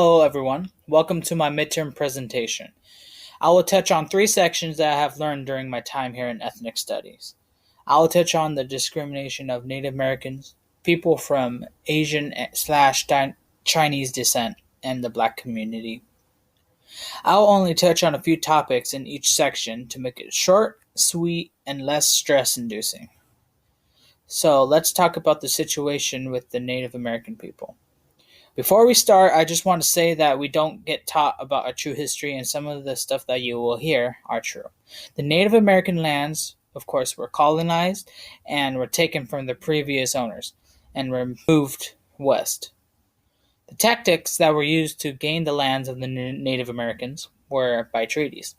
Hello, everyone. Welcome to my midterm presentation. I will touch on three sections that I have learned during my time here in ethnic studies. I will touch on the discrimination of Native Americans, people from Asian/slash Chinese descent, and the Black community. I will only touch on a few topics in each section to make it short, sweet, and less stress inducing. So let's talk about the situation with the Native American people. Before we start, I just want to say that we don't get taught about our true history, and some of the stuff that you will hear are true. The Native American lands, of course, were colonized and were taken from their previous owners and were moved west. The tactics that were used to gain the lands of the Native Americans were by treaties.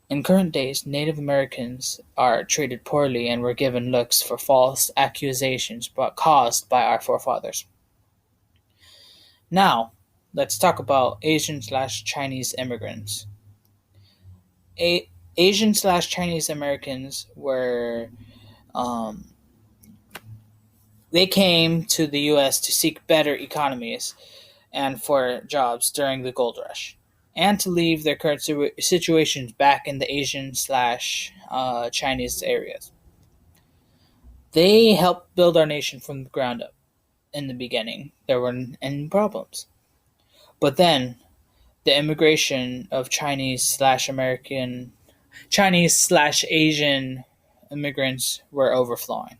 In current days, Native Americans are treated poorly and were given looks for false accusations caused by our forefathers. Now, let's talk about Asian/Chinese immigrants. Asian/Chinese Americans were they came to the U.S. to seek better economies and for jobs during the gold rush, and to leave their current situations back in the Asian/Chinese areas. They helped build our nation from the ground up. In the beginning, there weren't any problems. But then the immigration of Chinese/Asian immigrants were overflowing.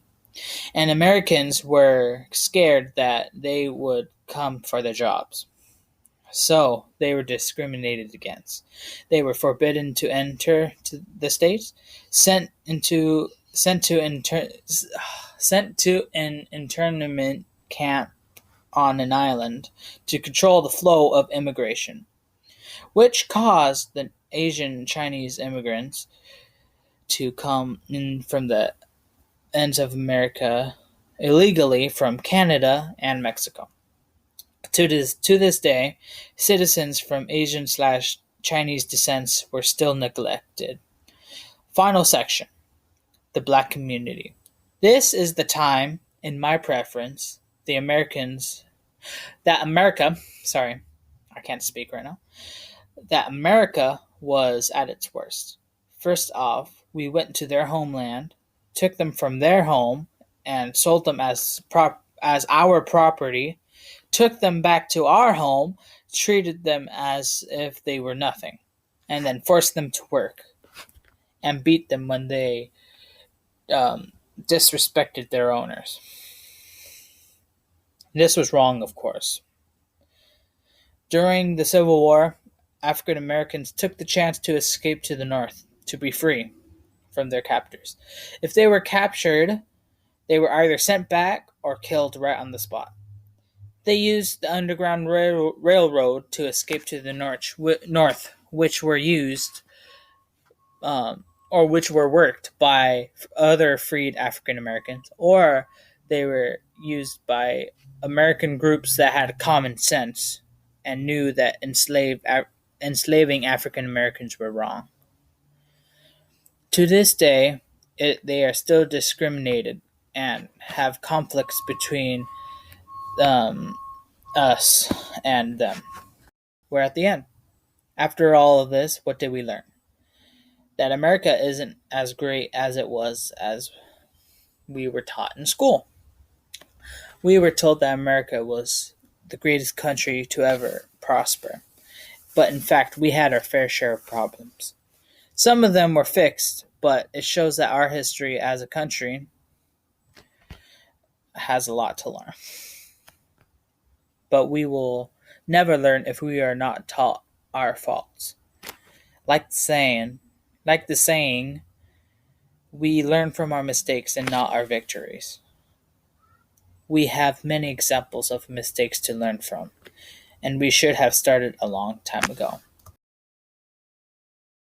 And Americans were scared that they would come for their jobs. So they were discriminated against. They were forbidden to enter to the states, sent to an internment camp on an island to control the flow of immigration, which caused the Asian Chinese immigrants to come in from the ends of America illegally from Canada and Mexico. To this day, citizens from Asian/Chinese descents were still neglected. Final section: the Black community. This is the time, in my preference, sorry, I can't speak right now, that America was at its worst. First off, we went to their homeland, took them from their home, and sold them as our property, took them back to our home, treated them as if they were nothing, and then forced them to work, and beat them when they disrespected their owners. This was wrong, of course. During the Civil War, African Americans took the chance to escape to the North, to be free from their captors. If they were captured, they were either sent back or killed right on the spot. They used the Underground Railroad to escape to the North, which were used or which were worked by other freed African Americans, or they were used by American groups that had common sense and knew that enslaving African Americans were wrong. To this day, they are still discriminated and have conflicts between us and them. We're at the end. After all of this, what did we learn? That America isn't as great as it was as we were taught in school. We were told that America was the greatest country to ever prosper. But in fact, we had our fair share of problems. Some of them were fixed, but it shows that our history as a country has a lot to learn. But we will never learn if we are not taught our faults. Like the saying, we learn from our mistakes and not our victories. We have many examples of mistakes to learn from, and we should have started a long time ago.